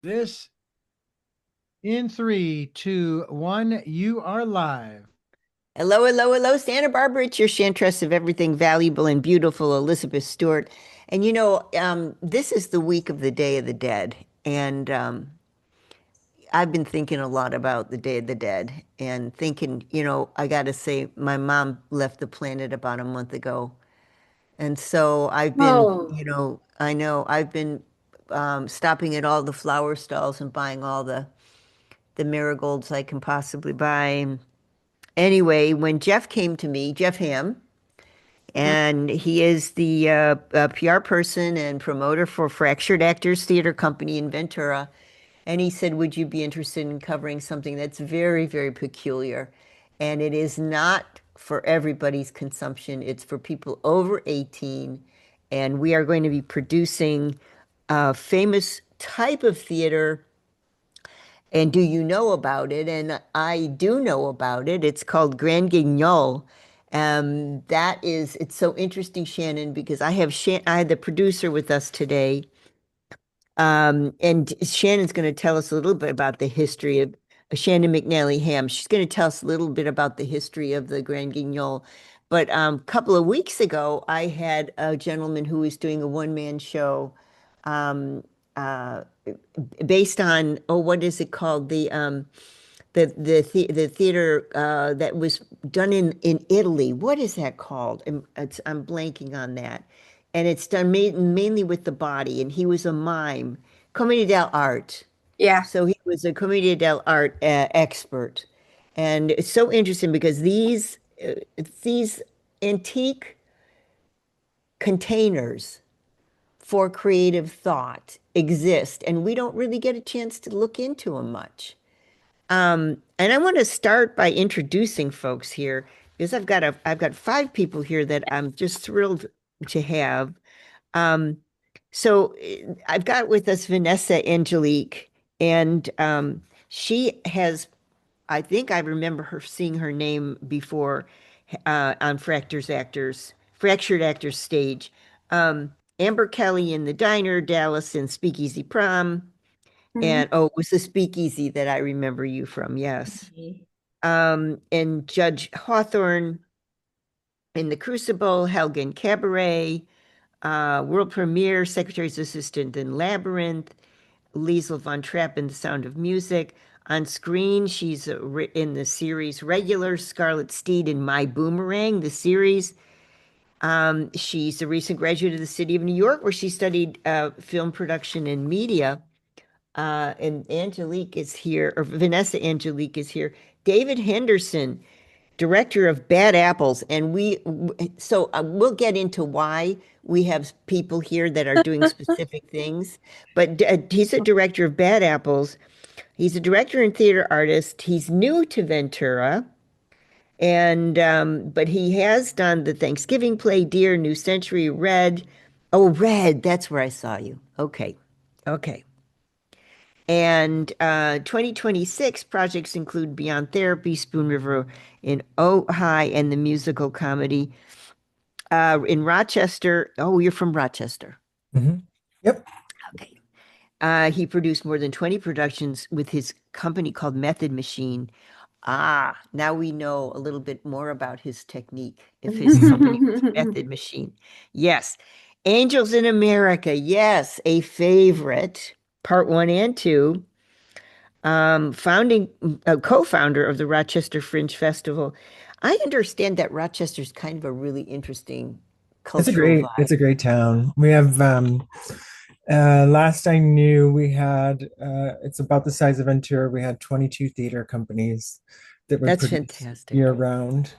This in three, two, one. You are live. Hello, hello, hello, Santa Barbara. It's your chantress of everything valuable and beautiful, Elizabeth Stewart. And this is the week of the Day of the Dead. And I've been thinking a lot about the Day of the Dead and thinking, I got to say, my mom left the planet about a month ago. And so I've been, Oh, I know I've been stopping at all the flower stalls and buying all the marigolds I can possibly buy. Anyway, when Jeff came to me, Jeff Ham, and he is the PR person and promoter for Fractured Actors Theater Company in Ventura. And he said, would you be interested in covering something that's very, very peculiar? And it is not for everybody's consumption, it's for people over 18. And we are going to be producing a famous type of theater. And do you know about it? And I do know about it. It's called Grand Guignol. It's so interesting, Shannon, because I had the producer with us today. And Shannon's going to tell us a little bit about the history of Shannon McNally Ham. She's going to tell us a little bit about the history of the Grand Guignol. But a couple of weeks ago, I had a gentleman who was doing a one-man show um, uh, based on, oh, what is it called? The theater that was done in Italy. What is that called? I'm blanking on that. And it's done mainly with the body. And he was a mime, commedia dell'arte. yeah. So he was a commedia dell'arte expert. And it's so interesting because these antique containers for creative thought exist, and we don't really get a chance to look into them much. And I want to start by introducing folks here because I've got five people here that I'm just thrilled to have. Um, I've got with us Vanessa Angelique, and she has, I think I remember her seeing her name before on Fractured Actors stage. Amber Kelly in the Diner, Dallas in Speakeasy Prom, Mhm. and oh, it was the Speakeasy that I remember you from, yes. And Judge Hawthorne in The Crucible, Helgen Cabaret, world premiere, Secretary's Assistant in Labyrinth, Liesl von Trapp in The Sound of Music. On screen, she's in the series Regular, Scarlet Steed in My Boomerang, the series. She's a recent graduate of the City of New York, where she studied film production and media. And Angelique is here, or Vanessa Angelique is here. David Henderson, director of Bad Apples, and we'll get into why we have people here that are doing specific things. But he's a director of Bad Apples. He's a director and theater artist. He's new to Ventura, and but he has done the Thanksgiving play, Dear New Century, Red. Oh, Red, that's where I saw you. Okay, okay. And 2026 projects include Beyond Therapy, Spoon River in Ojai, and the musical comedy in Rochester. Oh, you're from Rochester. Hmm. Yep. Okay. He produced more than 20 productions with his company called Method Machine. Ah, now we know a little bit more about his technique if his company was Method Machine. Yes. Angels in America. Yes, a favorite. Part one and two. Founding co-founder of the Rochester Fringe Festival. I understand that Rochester's kind of a really interesting cultural It's vibe. a great town. We have last I knew we had it's about the size of Ventura. We had 22 theater companies that would That's produce year fantastic. round.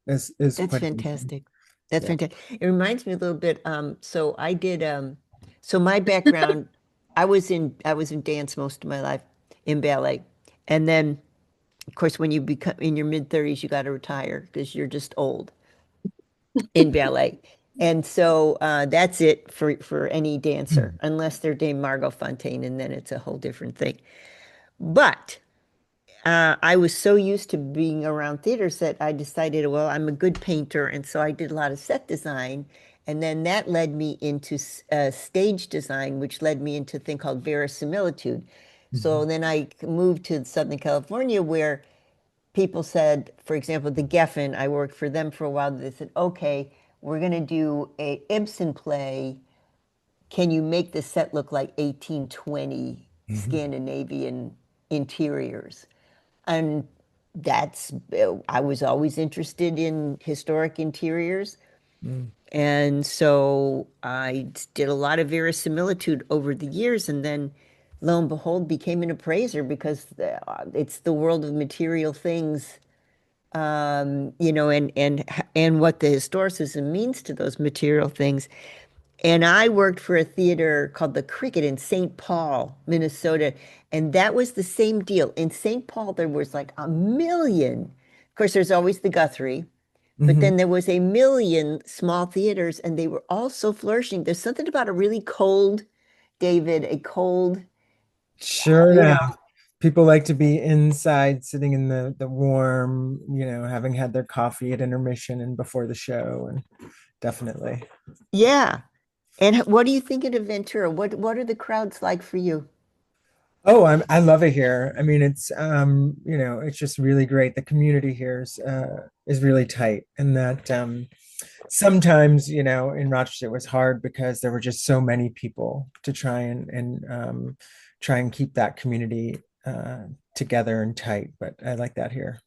Is That's quite amazing. fantastic. That's Yeah. fantastic. It reminds me a little bit. So my background, I was in dance most of my life in ballet. And then of course when you become in your mid 30s, you got to retire because you're just old in ballet. And so that's it for any dancer, unless they're Dame Margot Fontaine, and then it's a whole different thing. But I was so used to being around theaters that I decided, well, I'm a good painter, and so I did a lot of set design. And then that led me into stage design, which led me into a thing called verisimilitude. So Mhm. then I moved to Southern California where people said, for example, the Geffen, I worked for them for a while. They said, okay, we're going to do a Ibsen play. Can you make the set look like 1820 Mhm. Scandinavian interiors? And that's, I was always interested in historic interiors. Mm. And so I did a lot of verisimilitude over the years, and then lo and behold, became an appraiser because it's the world of material things, and what the historicism means to those material things. And I worked for a theater called the Cricket in St. Paul, Minnesota, and that was the same deal. In St. Paul, there was like a million. Of course, there's always the Guthrie, but Mhm. then there was a million small theaters, and they were all so flourishing. There's something about a really cold, David, a cold, Sure you know, enough. People like to be inside, sitting in the warm, having had their coffee at intermission and before the show, and definitely. yeah. And what do you think of Ventura? What are the crowds like for you? Oh, I love it here. I mean, it's just really great. The community here is really tight, and that sometimes, in Rochester it was hard because there were just so many people to try and keep that community together and tight. But I like that here.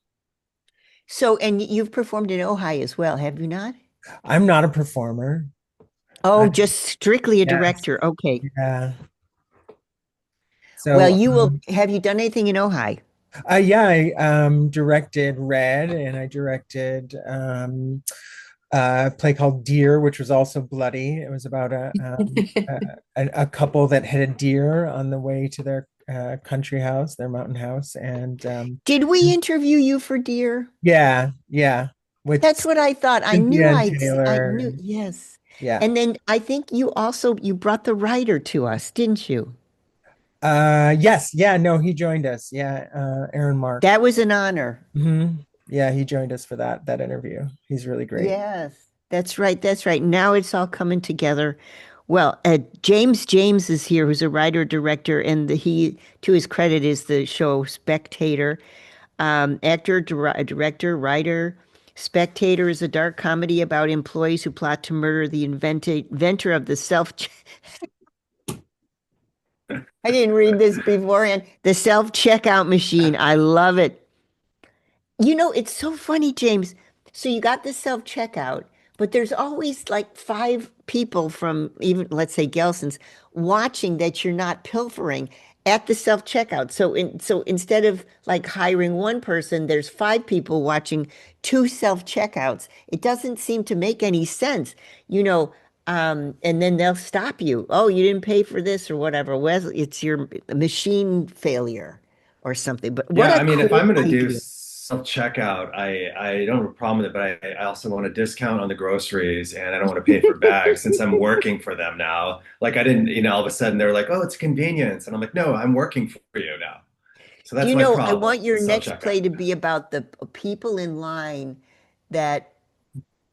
So, and you've performed in Ojai as well, have you not? I'm not a performer. I Oh, just strictly a Yes, director. Okay. yeah. Well, So you will, have you done anything in Ojai? yeah, I directed Red, and I directed a play called Deer, which was also bloody. It was about a couple that hit a deer on the way to their country house, their mountain house, and Did we interview you for Dear? yeah, yeah, with That's what I thought. I knew Cynthia and I Taylor, knew, and yes. yeah. And then I think you brought the writer to us, didn't you? Yes, yeah, no, he joined us. Yeah, Aaron Mark. That was an honor. Yeah, he joined us for that interview. He's really great. Yes, that's right. That's right. Now it's all coming together. Well, James is here, who's a writer director, and to his credit, is the show Spectator. Actor, director, writer. Spectator is a dark comedy about employees who plot to murder the inventor of the self. I didn't read this beforehand. The self-checkout machine. I love it. It's so funny, James. So you got the self-checkout, but there's always like five people from even, let's say, Gelson's watching that you're not pilfering at the self-checkout. So instead of like hiring one person, there's five people watching two self-checkouts. It doesn't seem to make any sense, and then they'll stop you. Oh, you didn't pay for this or whatever. Well, it's your machine failure or something. But what Yeah, a I mean, if cool I'm going to do idea. self-checkout, I don't have a problem with it, but I also want a discount on the groceries and I don't want to pay for bags since I'm working for them now. Like I didn't, all of a sudden they're like, "Oh, it's convenience." And I'm like, "No, I'm working for you now." So that's my I problem want your with next self-checkout. play to be about the people in line that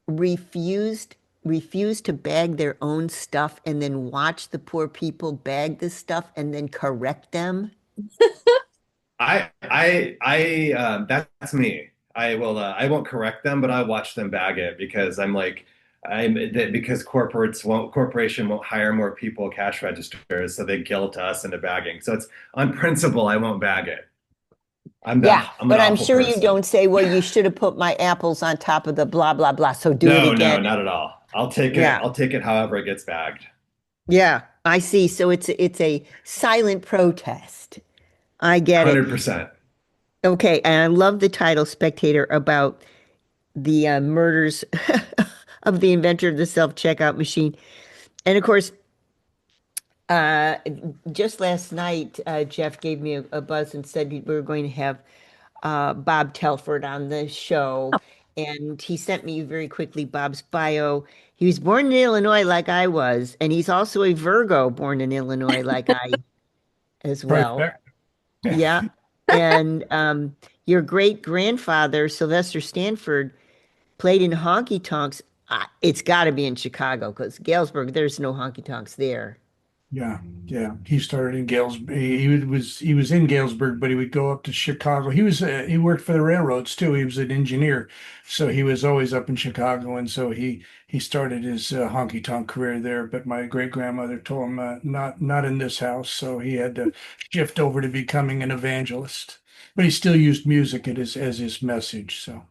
refused refused to bag their own stuff and then watch the poor people bag the stuff and then correct them. That's me. I won't correct them, but I watch them bag it because I'm like, because corporation won't hire more people cash registers, so they guilt us into bagging. So it's on principle, I won't bag it. Yeah, I'm an but I'm awful sure you person. don't say, well, you should have put my apples on top of the blah, blah, blah. So do it No, again. no, not at all. I'll take it. Yeah. I'll take it however it gets bagged. Yeah, I see. So it's a silent protest. I get it. 100%. Okay, and I love the title Spectator about the murders of the inventor of the self-checkout machine. And of course, uh, just last night, Jeff gave me a buzz and said we were going to have Bob Telford on the show. And he sent me very quickly Bob's bio. He was born in Illinois like I was, and he's also a Virgo born in Illinois like I as well. Perfect. Yeah. And your great grandfather, Sylvester Stanford, played in honky tonks. It's got to be in Chicago because Galesburg, there's no honky tonks there. Yeah, yeah. He started in Galesburg. He was in Galesburg, but he would go up to Chicago. He worked for the railroads too. He was an engineer, so he was always up in Chicago, and so he started his honky tonk career there. But my great grandmother told him not in this house, so he had to shift over to becoming an evangelist. But he still used music as his message. So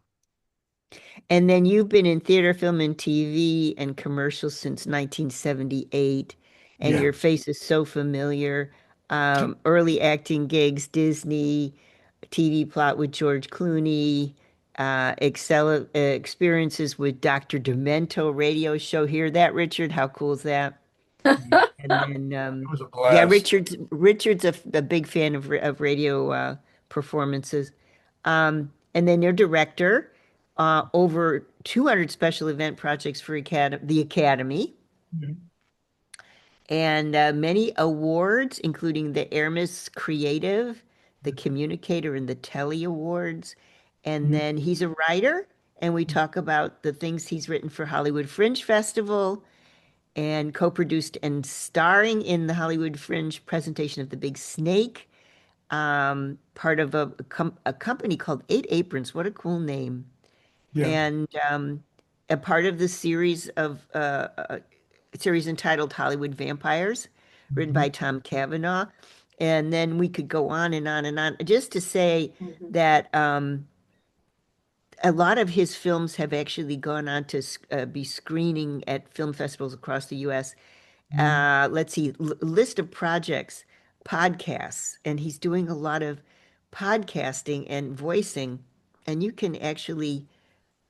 And then you've been in theater, film, and TV and commercials since 1978, and yeah, your face is so familiar. Early acting gigs, Disney, TV plot with George Clooney, experiences with Dr. Demento radio show. Hear that, Richard? How cool is that? And then, it was a yeah, blast. Richard's a big fan of radio performances. And then your director, over 200 special event projects for the Academy, and many awards, including the Hermes Creative, the Communicator, and the Telly Awards. And then he's a writer, and we talk about the things he's written for Hollywood Fringe Festival and co-produced and starring in the Hollywood Fringe presentation of The Big Snake, part of a company called Eight Aprons. What a cool name. Yeah. And a part of the series entitled Hollywood Vampires, written by Tom Cavanaugh. And then we could go on and on and on. Just to say that a lot of his films have actually gone on to be screening at film festivals across the U.S. Let's see, list of projects, podcasts, and he's doing a lot of podcasting and voicing. And you can actually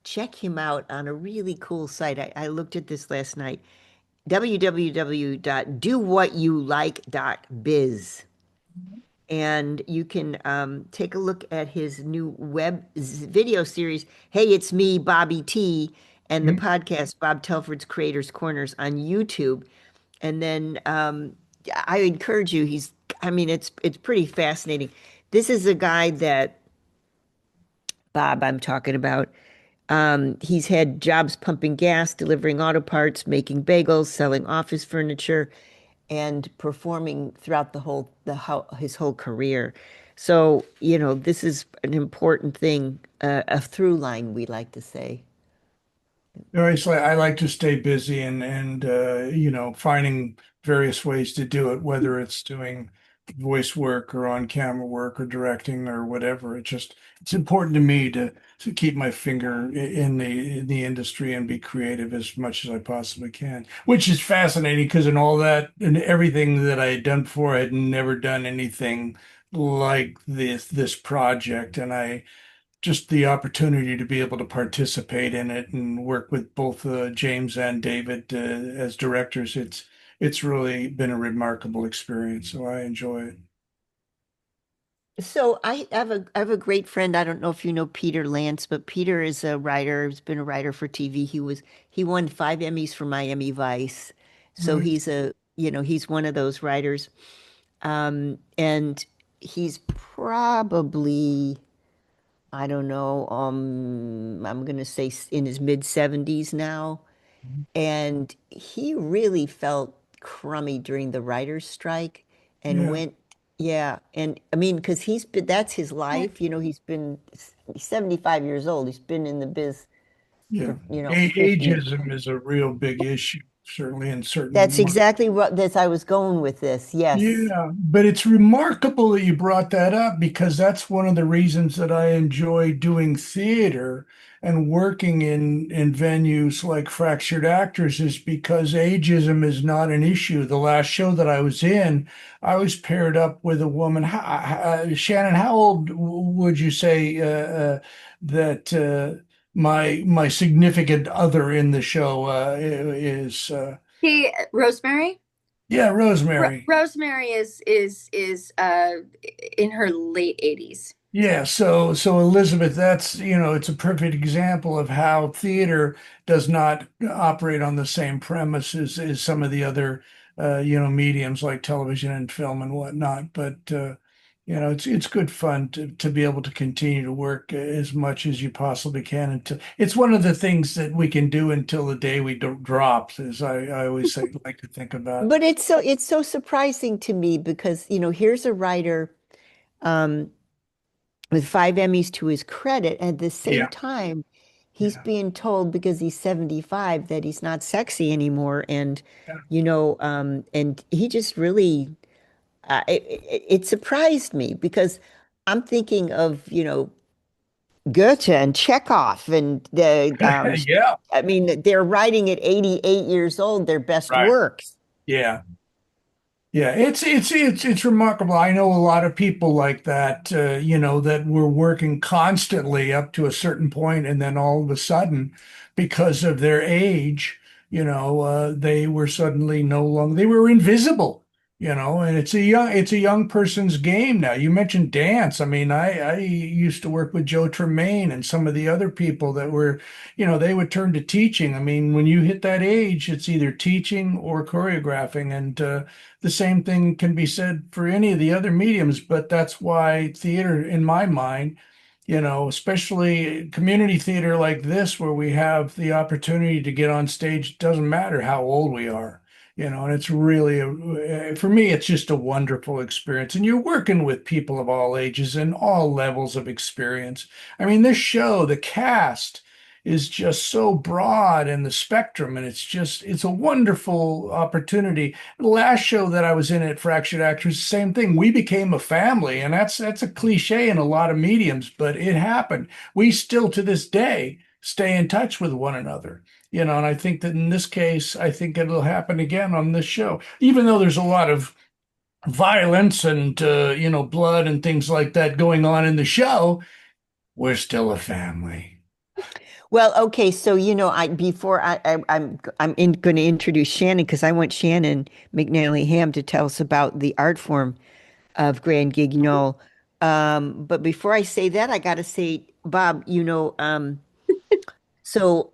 check him out on a really cool site. I looked at this last night. www.dowhatyouLike.biz. And you can take a look at his new video series, Hey, It's Me, Bobby T, and the podcast, Bob Telford's Creators Corners on YouTube. And then I encourage you, I mean, it's pretty fascinating. This is a guy that Bob I'm talking about. He's had jobs pumping gas, delivering auto parts, making bagels, selling office furniture, and performing throughout his whole career. So, this is an important thing, a through line, we like to say. I like to stay busy and finding various ways to do it, whether it's doing voice work or on camera work or directing or whatever. It's important to me to keep my finger in the industry and be creative as much as I possibly can, which is fascinating because in all that and everything that I had done before, I had never done anything like this project, and I just the opportunity to be able to participate in it and work with both James and David as directors. It's really been a remarkable experience, so I enjoy it. So I have a great friend. I don't know if you know Peter Lance, but Peter is a writer. He's been a writer for TV. He won 5 Emmys for Miami Vice. So Right. he's one of those writers. And he's probably, I don't know, I'm gonna say in his mid 70s now. And he really felt crummy during the writer's strike and Yeah, went, yeah. And I mean, because that's his life. He's 75 years old. He's been in the biz yeah. for, 50. Ageism is a real big issue, certainly in That's certain. exactly what this I was going with this. Yes. Yeah, but it's remarkable that you brought that up because that's one of the reasons that I enjoy doing theater and working in venues like Fractured Actors is because ageism is not an issue. The last show that I was in, I was paired up with a woman. Shannon, how old would you say that my significant other in the show is? Rosemary? Yeah, Rosemary. Rosemary is in her late 80s. Yeah, so Elizabeth, it's a perfect example of how theater does not operate on the same premise as some of the other mediums like television and film and whatnot. But it's good fun to be able to continue to work as much as you possibly can until it's one of the things that we can do until the day we drop, as I always say, like to think about. But it's so surprising to me because, here's a writer um, with 5 Emmys to his credit. At the same Yeah, time, he's yeah, being told because he's 75 that he's not sexy anymore. And, yeah. and he just really, it surprised me because I'm thinking of, Goethe and Chekhov and Yeah, I mean, they're writing at 88 years old, their best right. works. Yeah. Yeah, it's remarkable. I know a lot of people like that, that were working constantly up to a certain point, and then all of a sudden, because of their age, they were suddenly no longer they were invisible, and it's a young person's game now. You mentioned dance. I mean, I used to work with Joe Tremaine and some of the other people that were, they would turn to teaching. I mean, when you hit that age, it's either teaching or choreographing, and the same thing can be said for any of the other mediums, but that's why theater, in my mind, especially community theater like this, where we have the opportunity to get on stage, it doesn't matter how old we are, and it's really, for me, it's just a wonderful experience. And you're working with people of all ages and all levels of experience. I mean, this show, the cast, is just so broad and the spectrum, and it's a wonderful opportunity. The last show that I was in at Fractured Actors, same thing. We became a family, and that's a cliche in a lot of mediums, but it happened. We still to this day stay in touch with one another. And I think that in this case, I think it'll happen again on this show, even though there's a lot of violence and blood and things like that going on in the show. We're still a family. Well, okay, so I before I'm going to introduce Shannon because I want Shannon McNally Ham to tell us about the art form of Grand Guignol. But before I say that, I got to say, Bob, so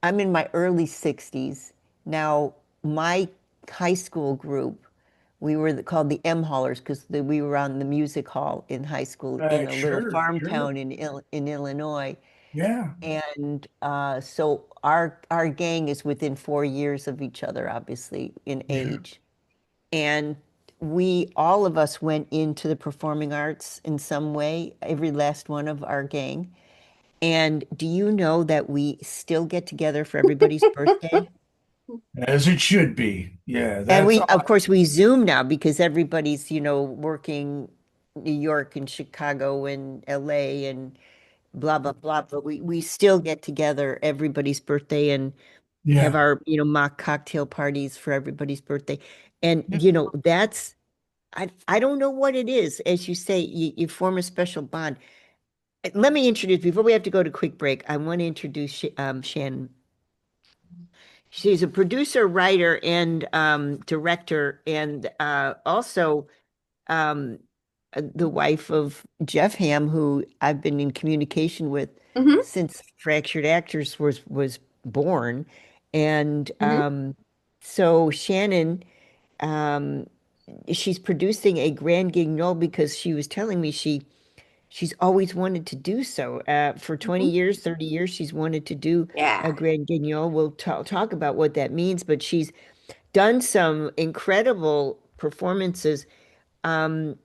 I'm in my early 60s. Now, my high school group, we were called the M Hallers because we were on the music hall in high school in a little Sure, farm sure. town in Illinois. Yeah, And so our gang is within 4 years of each other, obviously, in yeah. age. And we, all of us went into the performing arts in some way, every last one of our gang. And do you know that we still get together for everybody's birthday? As it should be. Yeah, And that's we, of course, we Zoom now because everybody's, working New York and Chicago and LA and blah, blah, blah. But we still get together everybody's birthday and have yeah. our, mock cocktail parties for everybody's birthday. And, Yep. that's, I don't know what it is. As you say, you form a special bond. Let me introduce, before we have to go to quick break, I want to introduce Shannon. She's a producer, writer, and director, and also um, the wife of Jeff Ham, who I've been in communication with Hmm. since Fractured Actors was born. And Hmm. so Shannon, um, she's producing a Grand Guignol because she was telling me she's always wanted to do so. For 20 Hmm. years, 30 years, she's wanted to do a Yeah. Grand Guignol. We'll talk about what that means, but she's done some incredible performances. Um,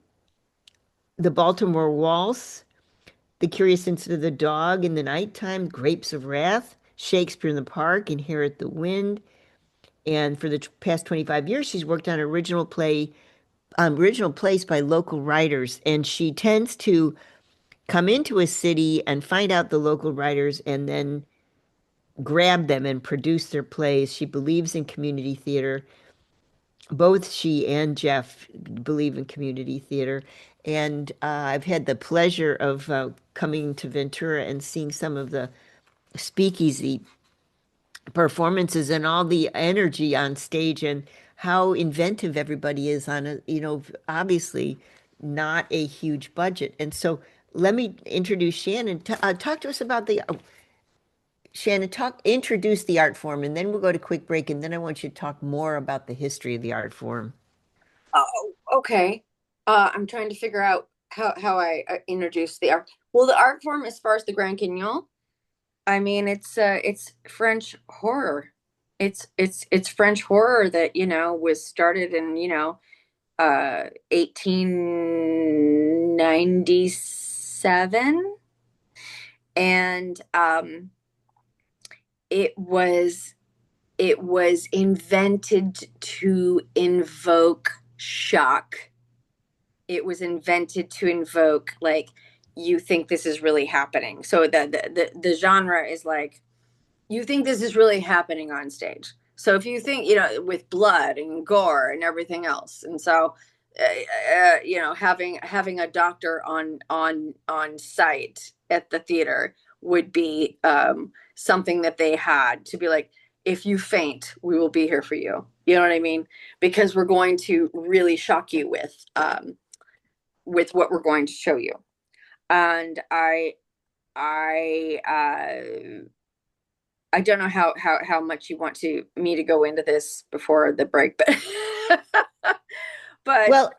the Baltimore Waltz, The Curious Incident of the Dog in the Nighttime, Grapes of Wrath, Shakespeare in the Park, Inherit the Wind. And for the past 25 years, she's worked on original plays by local writers. And she tends to come into a city and find out the local writers and then grab them and produce their plays. She believes in community theater. Both she and Jeff believe in community theater. And I've had the pleasure of coming to Ventura and seeing some of the speakeasy performances and all the energy on stage and how inventive everybody is on a, obviously not a huge budget. And so let me introduce Shannon. Talk to us about Shannon, introduce the art form, and then we'll go to quick break, and then I want you to talk more about the history of the art form. Oh, okay. I'm trying to figure out how I introduced the art. Well, the art form, as far as the Grand Guignol, I mean, it's French horror. It's French horror that, was started in, 1897, and it was it was invented to invoke shock. It was invented to invoke, like, you think this is really happening. So the genre is like, you think this is really happening on stage. So if you think, with blood and gore and everything else, and so having a doctor on site at the theater would be something that they had to be like, if you faint, we will be here for you. You know what I mean? Because we're going to really shock you with what we're going to show you. And I I don't know how much you want me to go into this before the break, but Well,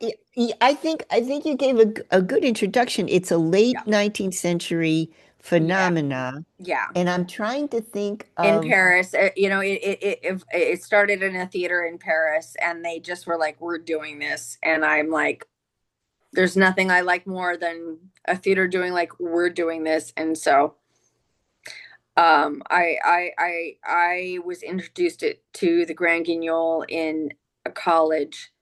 I think you gave a good introduction. It's a late yeah, 19th century yeah, phenomena, yeah. and I'm trying to think In of, Paris, it started in a theater in Paris, and they just were like, "We're doing this," and I'm like, "There's nothing I like more than a theater doing, like, we're doing this," and so I was introduced to the Grand Guignol in a college,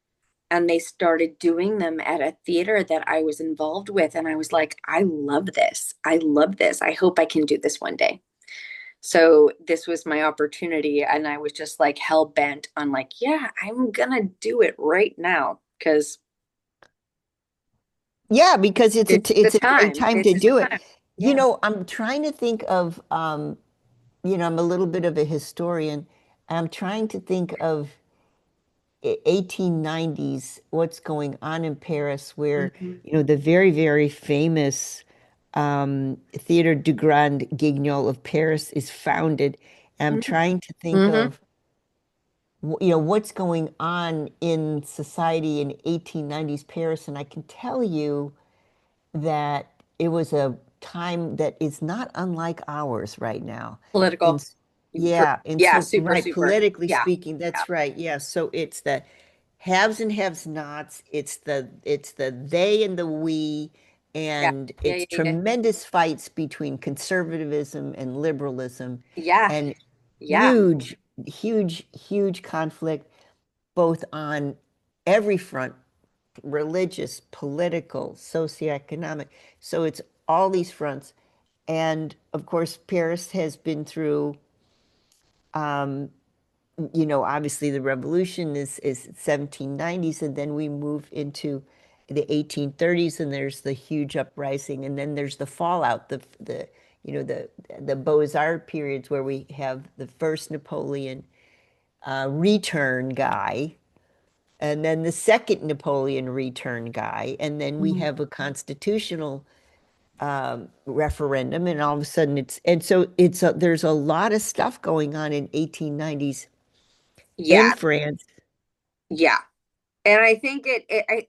and they started doing them at a theater that I was involved with, and I was like, I love this. I love this. I hope I can do this one day. So this was my opportunity, and I was just like hell bent on, like, yeah, I'm gonna do it right now because yeah, because it's the it's a great time. time to It's the do it. time. Yeah. I'm trying to think of, I'm a little bit of a historian. I'm trying to think of 1890s, what's going on in Paris, where, Mhm. the very, very famous Theatre du Grand Guignol of Paris is founded. And I'm trying to think Mhm. of, what's going on in society in 1890s Paris. And I can tell you that it was a time that is not unlike ours right now. In Political. yeah, and Yeah, so super, right, super. politically Yeah. speaking, Yeah. that's right. Yeah, so it's the haves and have nots. It's the they and the we, Yeah. and Yeah. it's Yeah. Yeah. tremendous fights between conservatism and liberalism, Yeah. and Yeah. huge, huge conflict both on every front, religious, political, socioeconomic. So it's all these fronts. And of course, Paris has been through, obviously the revolution is 1790s, and then we move into the 1830s, and there's the huge uprising, and then there's the fallout, the Beaux-Arts periods where we have the first Napoleon return guy, and then the second Napoleon return guy, and then we Mhm. have a constitutional referendum, and all of a sudden there's a lot of stuff going on in 1890s in Yeah. France. Yeah. And I think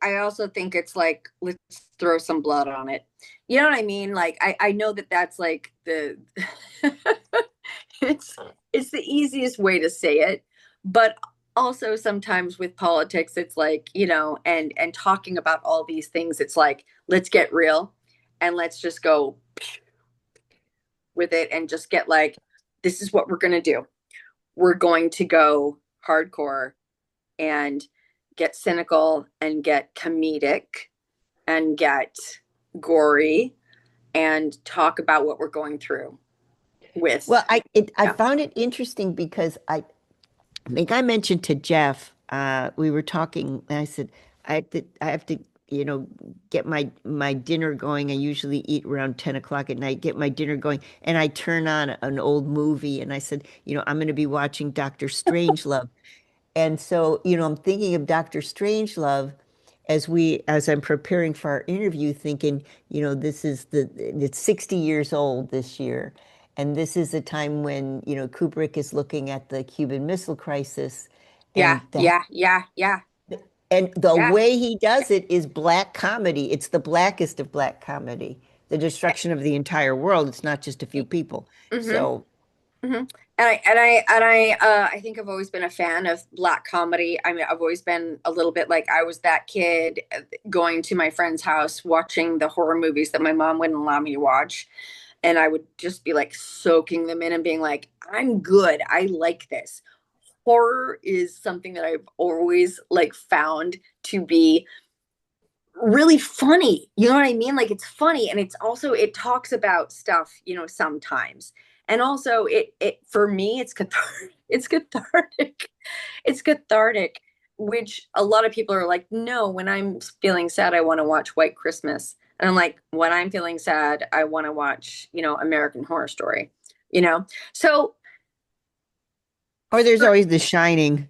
I also think it's like, let's throw some blood on it. You know what I mean? Like, I know that that's like it's it's the easiest way to say it, but also sometimes with politics, it's like, and talking about all these things, it's like, let's get real and let's just go with it and just get like, this is what we're gonna do. We're going to go hardcore and get cynical and get comedic and get gory and talk about what we're going through with. Well, I Yeah. found it interesting because I think I mentioned to Jeff, we were talking, and I said, I have to, get my dinner going. I usually eat around 10 o'clock at night, get my dinner going, and I turn on an old movie, and I said, I'm going to be watching Dr. Strangelove. And so, I'm thinking of Dr. Strangelove as I'm preparing for our interview, thinking, it's 60 years old this year. And this is a time when, Kubrick is looking at the Cuban Missile Crisis Yeah. and Yeah. Yeah. Yeah. And the Yeah. way he does it is black comedy. It's the blackest of black comedy. The destruction of the entire world. It's not just a few people. Mhm. So And I think I've always been a fan of black comedy. I mean, I've always been a little bit like I was that kid going to my friend's house watching the horror movies that my mom wouldn't allow me to watch. And I would just be like soaking them in and being like, I'm good. I like this. Horror is something that I've always like found to be really funny. You know what I mean? Like it's funny, and it's also it talks about stuff, you know, sometimes. And also it for me it's cathartic. It's cathartic. It's cathartic, which a lot of people are like, "No, when I'm feeling sad I want to watch White Christmas." And I'm like, "When I'm feeling sad, I want to watch, you know, American Horror Story." You know? So or there's always The Shining.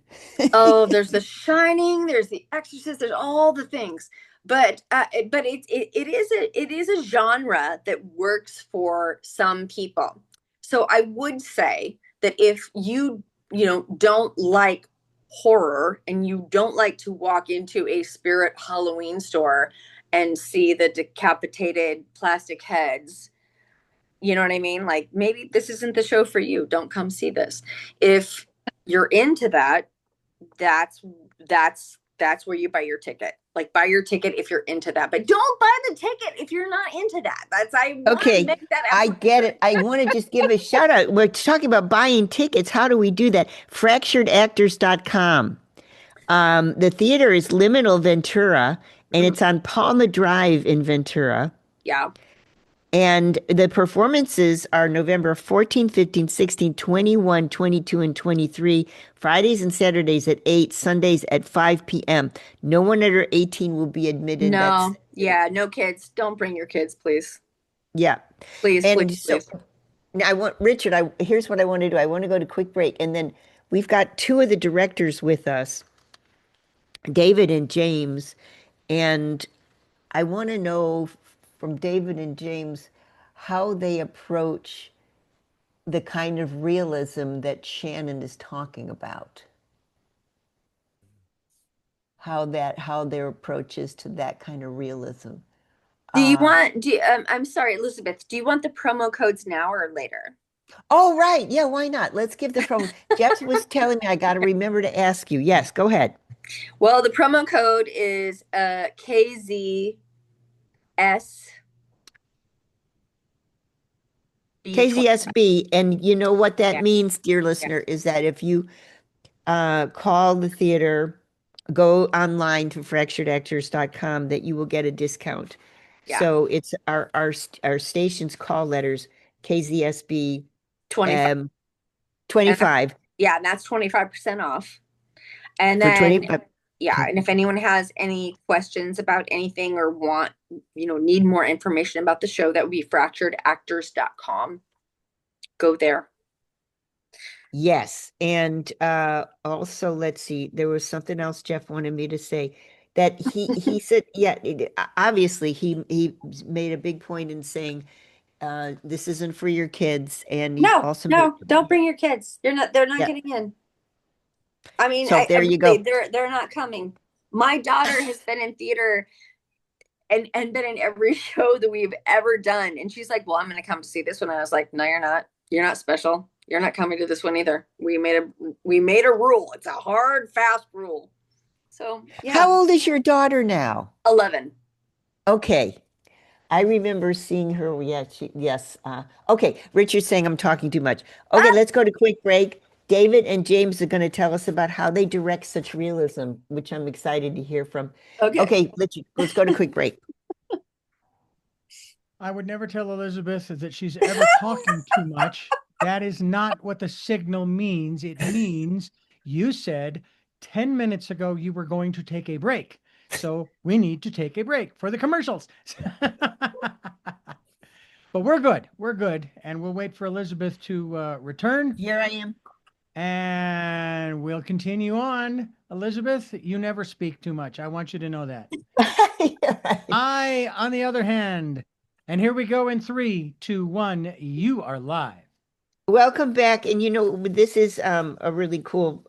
oh, there's The Shining, there's The Exorcist, there's all the things. But it is a genre that works for some people. So I would say that if you know don't like horror and you don't like to walk into a spirit Halloween store and see the decapitated plastic heads, you know what I mean? Like maybe this isn't the show for you. Don't come see this. If you're into that, that's that's where you buy your ticket. Like buy your ticket if you're into that, but don't buy the ticket if you're not into that. That's I want to Okay, make that I get it. I absolutely want to just give a shout out. We're talking about buying tickets. How do we do that? Fracturedactors.com. The theater is Liminal Ventura, and Mhm. it's on Palma Drive in Ventura. Yeah. And the performances are November 14, 15, 16, 21, 22, and 23, Fridays and Saturdays at 8, Sundays at 5 p.m. No one under 18 will be admitted. That's, No. Yeah. No kids. Don't bring your kids, please. yeah. Please, And please, so please. now I want, Richard, here's what I want to do. I want to go to quick break, and then we've got two of the directors with us, David and James, and I want to know from David and James how they approach the kind of realism that Shannon is talking about. How their approach is to that kind of realism. Do you want I'm sorry, Elizabeth, do you want the promo codes now or later? Oh, right. Yeah, why not? Let's give the promo. Jeff was telling me I got to remember to ask you. Yes, go ahead. Well, the promo code is KZS KZSB, and you know what that Yeah. means, dear listener, is that if you call the theater, go online to fracturedactors.com, that you will get a discount. Yeah. So it's our station's call letters, KZSB 25. 25 Yeah, and that's 25% off. And for then 25. yeah, and if anyone has any questions about anything or want, you know, need more information about the show, that would be fracturedactors.com. Go there. Yes. And also, let's see, there was something else Jeff wanted me to say that he said, yeah, obviously he made a big point in saying this isn't for your kids. And he also No, don't bring your kids. They're not Yeah. getting in. I mean, So there you really, go. they're not coming. My daughter has been in theater and been in every show that we've ever done. And she's like, well, I'm going to come to see this one. And I was like, no, you're not. You're not special. You're not coming to this one either. We made a rule. It's a hard, fast rule. So yeah. How old is your daughter now? 11. Okay. I remember seeing her. Yeah, yes. Okay. Richard's saying I'm talking too much. Okay, let's go to quick break. David and James are going to tell us about how they direct such realism, which I'm excited to hear from. Okay, let's go to quick break. I would never tell Elizabeth that she's ever talking too much. That is not what the signal means. It means you said 10 minutes ago you were going to take a break. So we need to take a break for the commercials. But we're good. We're good. And we'll wait for Elizabeth to return. Here I am. And we'll continue on. Elizabeth, you never speak too much. I want you to know that. I, on the other hand, and here we go in 3, 2, 1, you are live. Welcome back. And this is a really cool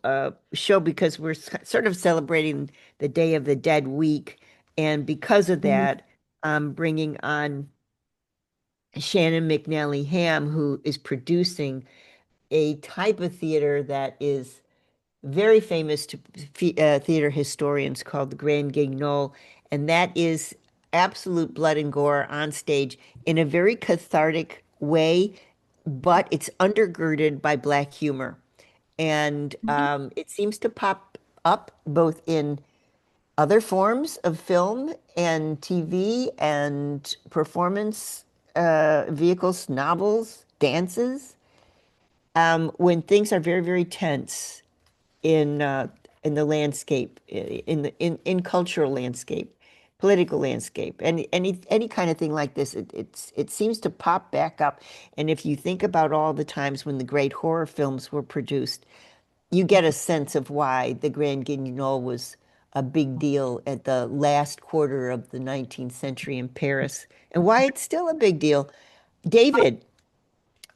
show because we're sort of celebrating the Day of the Dead week. And because of Mhm. that, I'm bringing on Shannon McNally Ham, who is producing a type of theater that is very famous to theater historians called the Grand Guignol. And that is absolute blood and gore on stage in a very cathartic way, but it's undergirded by Black humor. And it seems to pop up both in other forms of film and TV and performance vehicles, novels, dances, when things are very, very tense in the landscape, in cultural landscape, political landscape, and any kind of thing like this. It seems to pop back up. And if you think about all the times when the great horror films were produced, you get a sense of why the Grand Guignol was a big deal at the last quarter of the 19th century in Paris, and why it's still a big deal. David,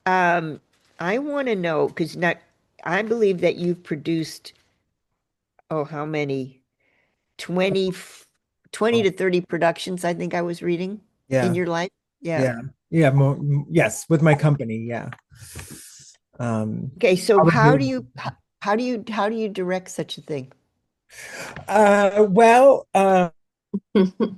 um, I want to know because now I believe that you've produced, oh, how many? 20, 20 Oh, to 30 productions, I think I was reading in yeah, your life. Yeah. yeah, yeah. Yes, with my company. Yeah. Okay, so Probably. how do you direct such a thing? Well,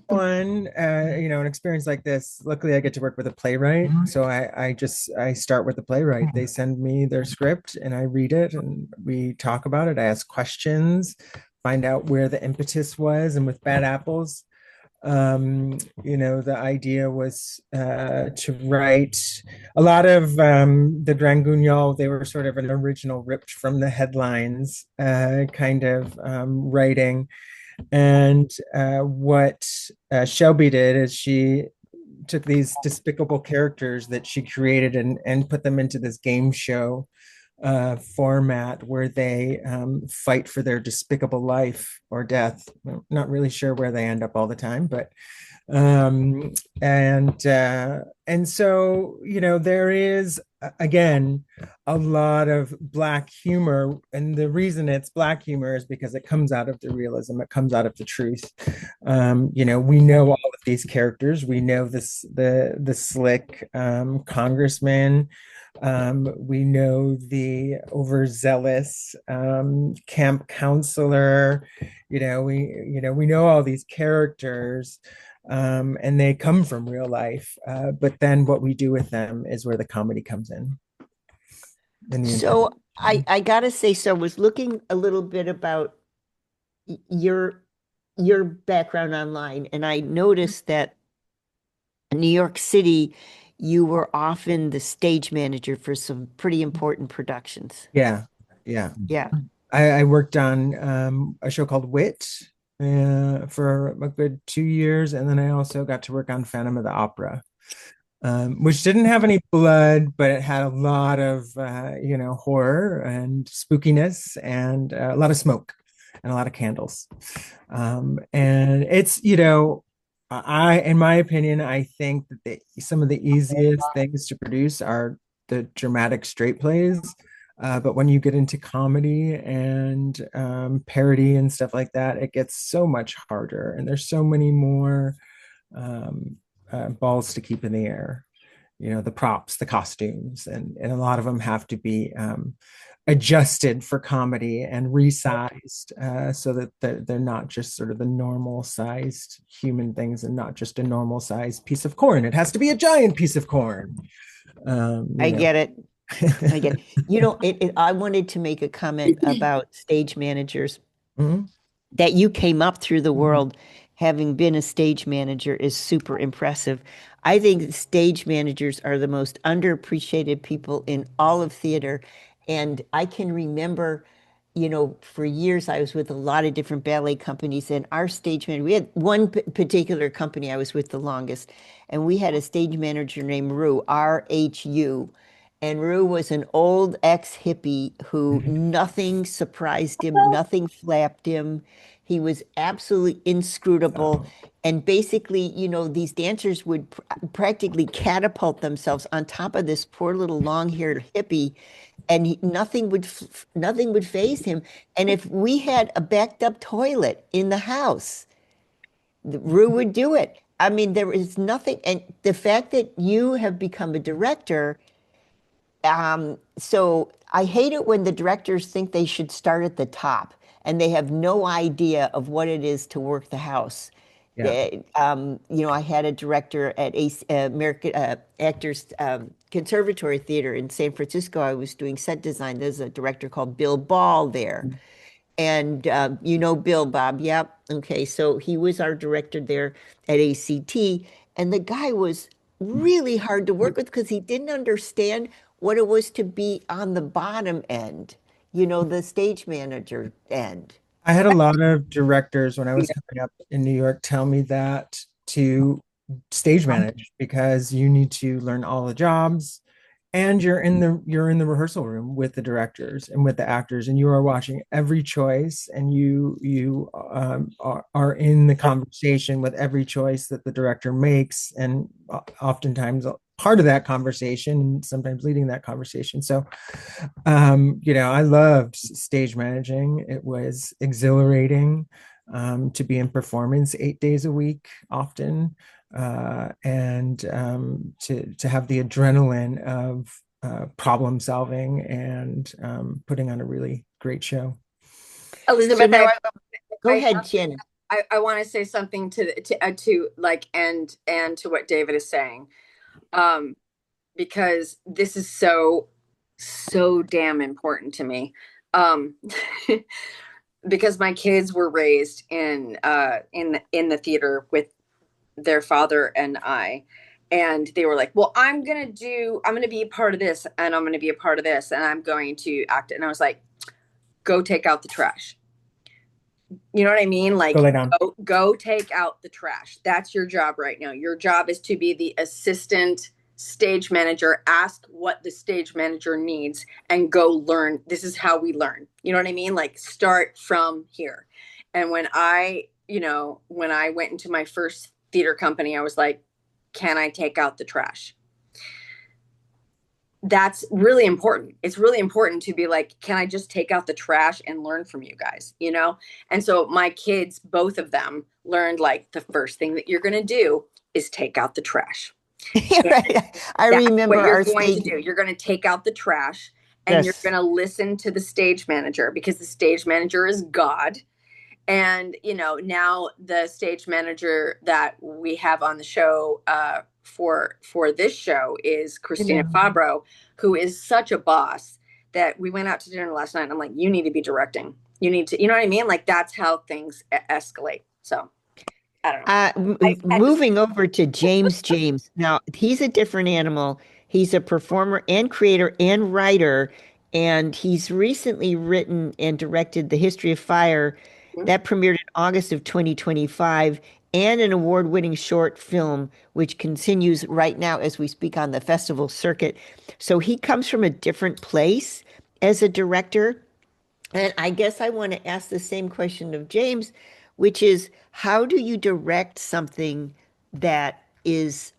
one, an experience like this. Luckily, I get to work with a playwright, so I start with the playwright. They send me their script, and I read it, and we talk about it. I ask questions, find out where the impetus was, and with Bad Apples, the idea was to write a lot of the Draguignan. They were sort of an original ripped from the headlines kind of writing. And what Shelby did is she took these despicable characters that she created and put them into this game show format where they fight for their despicable life or death. I'm not really sure where they end up all the time, but um, and so there is again a lot of Black humor, and the reason it's Black humor is because it comes out of the realism, it comes out of the truth. We know all of these characters. We know the slick congressman. We know the overzealous camp counselor. We know all these characters, and they come from real life. But then what we do with them is where the comedy comes in the So interpretation. I gotta say, so I was looking a little bit about your background online, and I noticed that in New York City, you were often the stage manager for some pretty important productions. Yeah, yeah. Yeah. I worked on a show called Wit for a good 2 years, and then I also got to work on Phantom of the Opera, which didn't have any blood, but it had a lot of horror and spookiness and a lot of smoke and a lot of candles. And it's in my opinion, I think that some of the easiest things to produce are the dramatic straight plays. But when you get into comedy and parody and stuff like that, it gets so much harder, and there's so many more um, balls to keep in the air. The props, the costumes, and a lot of them have to be adjusted for comedy and resized so that they're not just sort of the normal sized human things and not just a normal sized piece of corn. It has to be a giant piece of corn. Um, you I know. get it. I get it. I wanted to make a comment about stage managers. Mhm. That you came up through the world having been a stage manager is super impressive. I think that stage managers are the most underappreciated people in all of theater. And I can remember, for years I was with a lot of different ballet companies, and our stage manager, we had one particular company I was with the longest, and we had a stage manager named Rue, RHU. And Rue was an old ex-hippie who nothing surprised him, nothing flapped him. He was absolutely inscrutable. And basically, these dancers would practically catapult themselves on top of this poor little long-haired hippie, and nothing would faze him. And if we had a backed up toilet in the house, Rue would do it. I mean, there is nothing, and the fact that you have become a director, so I hate it when the directors think they should start at the top and they have no idea of what it is to work the house. Yeah. I had a director at American Actors Conservatory Theater in San Francisco. I was doing set design. There's a director called Bill Ball there. And Bill, Bob. Yep. Okay. So he was our director there at ACT. And the guy was really hard to work with because he didn't understand what it was to be on the bottom end, the stage manager end. I had a lot of directors when I was coming up in New York tell me that to stage manage because you need to learn all the jobs, and you're in the rehearsal room with the directors and with the actors, and you are watching every choice, and you are in the conversation with every choice that the director makes, and oftentimes part of that conversation, and sometimes leading that conversation. So I loved stage managing. It was exhilarating to be in performance 8 days a week often, and to have the adrenaline of problem solving and putting on a really great show. Elizabeth, go ahead, Jen. I want to say something to like and to what David is saying, because this is so damn important to me, because my kids were raised in the theater with their father and I, and they were like, well, I'm going to be a part of this, and I'm going to be a part of this, and I'm going to act. And I was like, go take out the trash. You know what I mean? Like, go take out the trash. That's your job right now. Your job is to be the assistant stage manager. Ask what the stage manager needs and go learn. This is how we learn. You know what I mean? Like, start from here. And when I went into my first theater company, I was like, can I take out the trash? That's really important. It's really important to be like, can I just take out the trash and learn from you guys, And so my kids, both of them, learned like the first thing that you're going to do is take out the trash. I remember what you're going to do. You're going to take out the trash, and you're going to listen to the stage manager, because the stage manager is God. And, now the stage manager that we have on the show for this show is Christina Fabro, who is such a boss that we went out to dinner last night. And I'm like, you need to be directing. You need to, you know what I mean? Like, that's how things escalate. So I don't know. Moving over to James. Now, he's a different animal. He's a performer and creator and writer. And he's recently written and directed The History of Fire. That premiered in August of 2025, and an award-winning short film, which continues right now as we speak on the festival circuit. So he comes from a different place as a director. And I guess I want to ask the same question of James, which is, how do you direct something that is,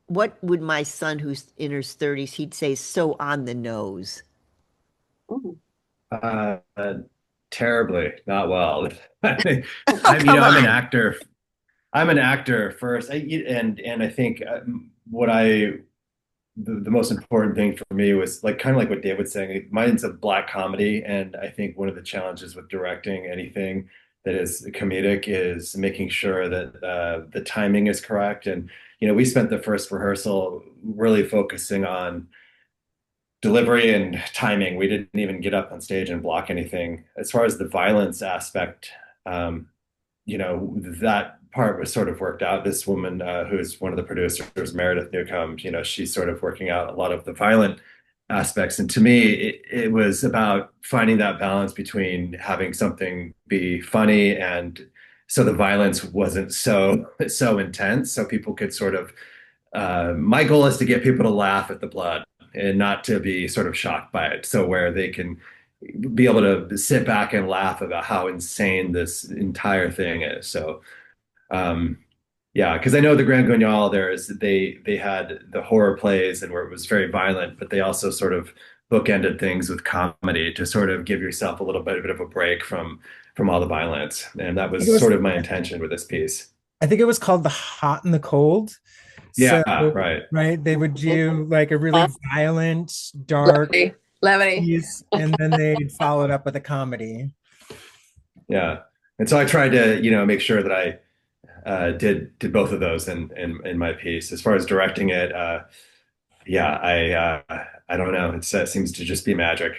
what would my son, who's in his 30s, he'd say, so on the nose? Terribly, not well. I'm an actor. I'm an actor first, and I think the most important thing for me was like kind of like what Dave was saying. Mine's a black comedy, and I think one of the challenges with directing anything that is comedic is making sure that the timing is correct. And we spent the first rehearsal really focusing on delivery and timing. We didn't even get up on stage and block anything. As far as the violence aspect, that part was sort of worked out. This woman, who's one of the producers, Meredith Newcomb, she's sort of working out a lot of the violent aspects. And to me, it was about finding that balance between having something be funny, and so the violence wasn't so intense, so people could sort of, my goal is to get people to laugh at the blood and not to be sort of shocked by it. So where they can be able to sit back and laugh about how insane this entire thing is. So, yeah, because I know the Grand Guignol, they had the horror plays and where it was very violent, but they also sort of bookended things with comedy to sort of give yourself a little bit of a break from all the violence. And that I think it was was sort of my intention with this piece. I think it was called The Hot and the Cold. Yeah, So, right. right, they would do like a really Uh, violent, dark Levity. Levity. piece, and then they'd follow it up with a comedy. Yeah. And so I tried to, make sure that I did both of those in my piece. As far as directing it, yeah, I don't know. It seems to just be magic.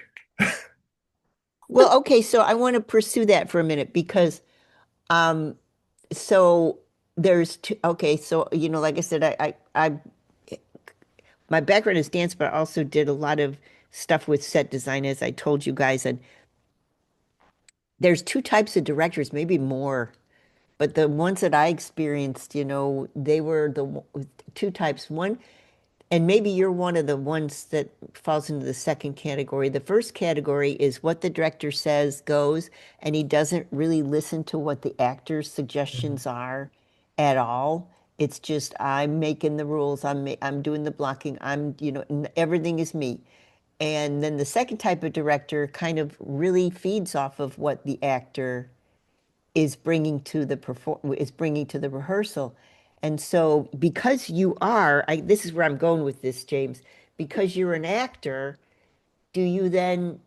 Well, okay, so I want to pursue that for a minute because um so there's two, okay, so like I said, I my background is dance, but I also did a lot of stuff with set design, as I told you guys, and there's two types of directors, maybe more, but the ones that I experienced, they were two types. One, and maybe you're one of the ones that falls into the second category. The first category is what the director says goes, and he doesn't really listen to what the actor's suggestions are at all. It's just I'm making the rules. I'm doing the blocking. Everything is me. And then the second type of director kind of really feeds off of what the actor is bringing to the rehearsal. And so because this is where I'm going with this, James, because you're an actor, do you then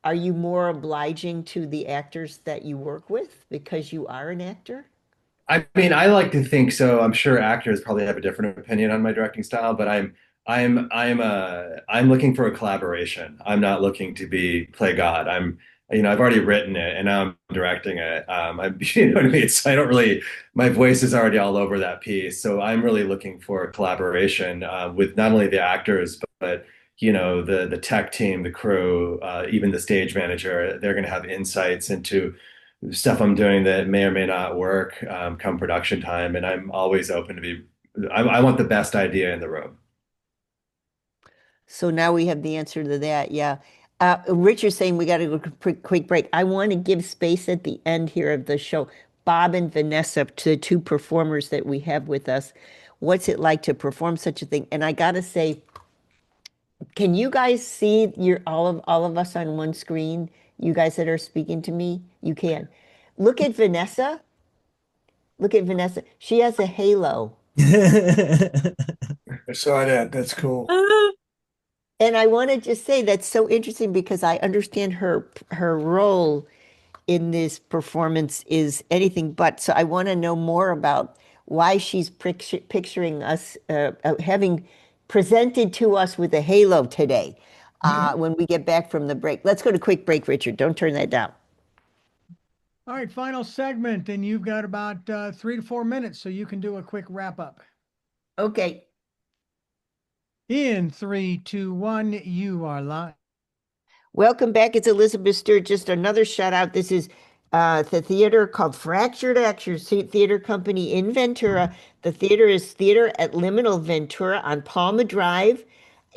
are you more obliging to the actors that you work with because you are an actor? I mean, I like to think so. I'm sure actors probably have a different opinion on my directing style, but I'm looking for a collaboration. I'm not looking to play God. I've already written it and now I'm directing it. You know what I mean? So I don't really, my voice is already all over that piece. So I'm really looking for a collaboration with not only the actors, but the tech team, the crew, even the stage manager. They're going to have insights into stuff I'm doing that may or may not work come production time, and I'm always open to be. I want the best idea in the room. So now we have the answer to that. Yeah. Richard's saying we got to go quick break. I want to give space at the end here of the show. Bob and Vanessa, to the two performers that we have with us. What's it like to perform such a thing? And I got to say, can you guys see all of us on one screen? You guys that are speaking to me, you can. Look at Vanessa. Look at Vanessa. She has a halo. I saw that. That's cool. And I want to just say that's so interesting because I understand her role in this performance is anything but. So I want to know more about why she's picturing us having presented to us with a halo today when we get back from the break. Let's go to quick break, Richard. Don't turn that down. All right, final segment, and you've got about 3 to 4 minutes, so you can do a quick wrap up. Okay. In 3, 2, 1, you are live. Welcome back. It's Elizabeth Stewart. Just another shout out. This is the theater called Fractured Actors Theater Company in Ventura. The theater is Theater at Liminal Ventura on Palma Drive.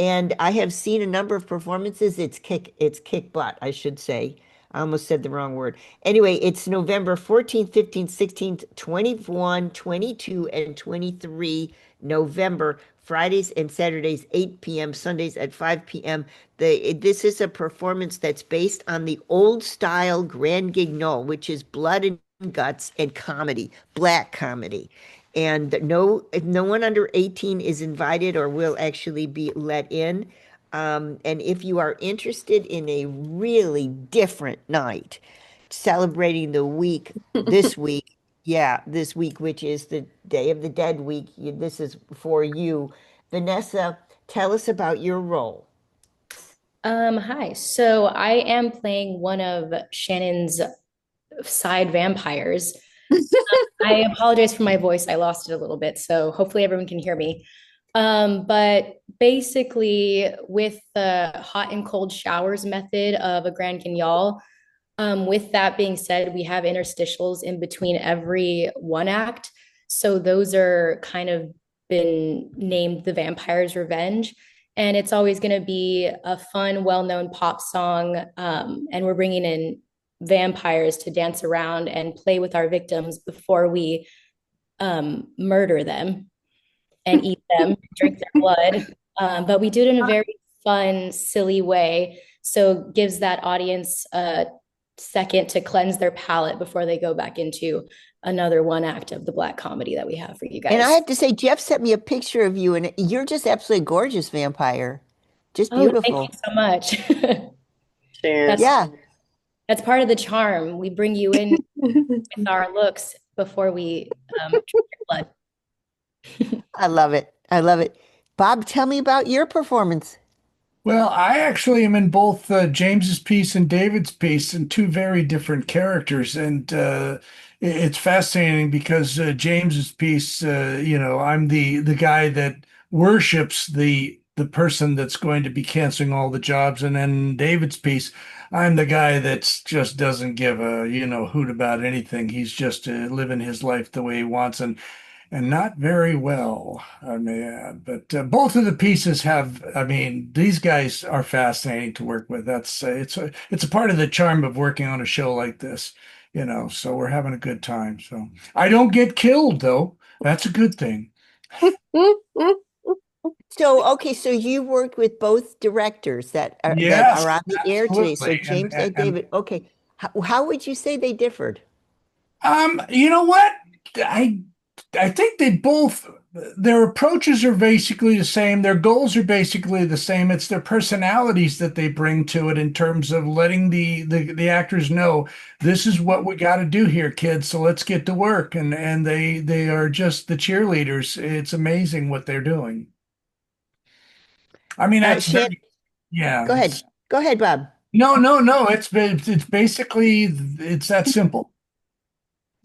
And I have seen a number of performances. It's kick butt, I should say. I almost said the wrong word. Anyway, it's November 14th, 15th, 16th, 21, 22, and 23 November. Fridays and Saturdays, 8 p.m., Sundays at 5 p.m. This is a performance that's based on the old style Grand Guignol, which is blood and guts and comedy, black comedy. And no one under 18 is invited or will actually be let in. And if you are interested in a really different night, celebrating the week, this week, yeah, this week, which is the Day of the Dead week, this is for you. Vanessa, tell us about your role. Hi. So I am playing one of Shannon's side vampires. I apologize for my voice. I lost it a little bit, so hopefully everyone can hear me. But basically, with the hot and cold showers method of a Grand Guignol, with that being said, we have interstitials in between every one act. So those are kind of been named the Vampire's Revenge. And it's always going to be a fun, well-known pop song. And we're bringing in vampires to dance around and play with our victims before we murder them and eat them, drink their blood. But we do it in a very fun, silly way. So gives that audience a second to cleanse their palate before they go back into another one act of the Black comedy that we have for you guys. And I have to say, Jeff sent me a picture of you, and you're just absolutely gorgeous vampire. Just beautiful. Oh, thank you so much. Cheers. Yeah. That's part of the charm. We bring you in with our looks before we drink your blood. I love it. I love it. Bob, tell me about your performance. Well, I actually am in both James's piece and David's piece, and two very different characters. And it's fascinating because James's piece, I'm the guy that worships the person that's going to be canceling all the jobs, and then David's piece, I'm the guy that's just doesn't give a hoot about anything. He's just living his life the way he wants, and not very well, I may add. But both of the pieces have, I mean, these guys are fascinating to work with. That's it's a part of the charm of working on a show like this, So we're having a good time. So I don't get killed though. That's a good thing. So, okay, so you worked with both directors that Yes, are on the air today. So absolutely. James and David. Okay, how would you say they differed? You know what? I think they both their approaches are basically the same. Their goals are basically the same. It's their personalities that they bring to it in terms of letting the actors know this is what we got to do here, kids. So let's get to work. And they are just the cheerleaders. It's amazing what they're doing. I mean, that's yeah. Go ahead. Go ahead, Bob. No. It's basically it's that simple.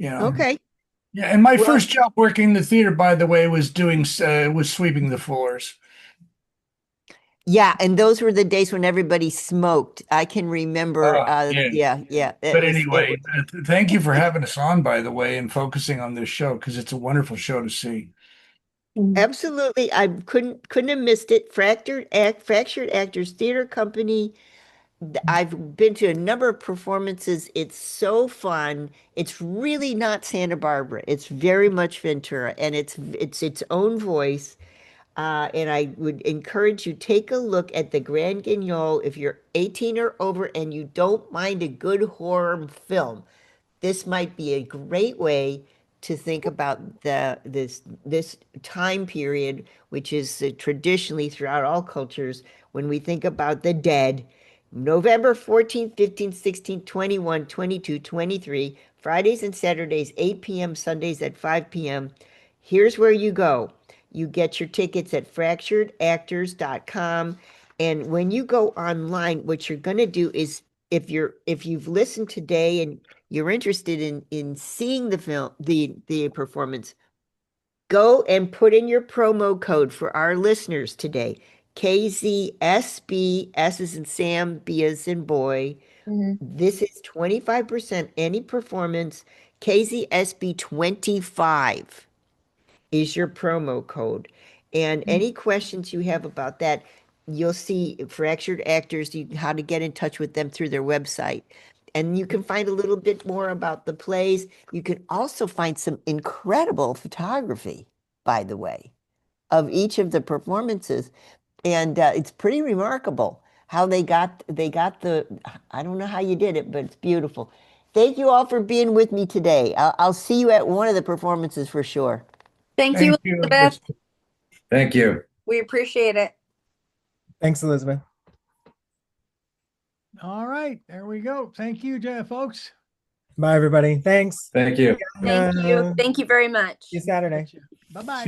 Okay. Yeah, and my first job working in the theater, by the way, was sweeping the floors. Yeah, and those were the days when everybody smoked. I can remember. Yeah. But anyway, thank you for having us on, by the way, and focusing on this show because it's a wonderful show to see. Absolutely, I couldn't have missed it. Fractured Actors Theater Company. I've been to a number of performances. It's so fun. It's really not Santa Barbara. It's very much Ventura, and it's its own voice. And I would encourage you take a look at the Grand Guignol if you're 18 or over and you don't mind a good horror film. This might be a great way to think about this time period, which is traditionally throughout all cultures when we think about the dead. November 14th, 15th, 16th, 21, 22, 23, Fridays and Saturdays, 8 p.m., Sundays at 5 p.m. Here's where you go. You get your tickets at fracturedactors.com. And when you go online, what you're going to do is if you've listened today and you're interested in seeing the film, the performance, go and put in your promo code for our listeners today. KZSB, S as in Sam, B as in boy. This is 25% any performance. KZSB 25 is your promo code. And any questions you have about that, you'll see Fractured Actors, how to get in touch with them through their website. And you can find a little bit more about the plays. You can also find some incredible photography, by the way, of each of the performances. And it's pretty remarkable how they got the, I don't know how you did it, but it's beautiful. Thank you all for being with me today. I'll see you at one of the performances for sure. Thank you, Elizabeth. Thank you. We appreciate it. Thanks, Elizabeth. All right, there we go. Thank you, folks. Bye, everybody. Thanks. Thank you. Thank you. Thank you very much. See you Saturday. Bye-bye.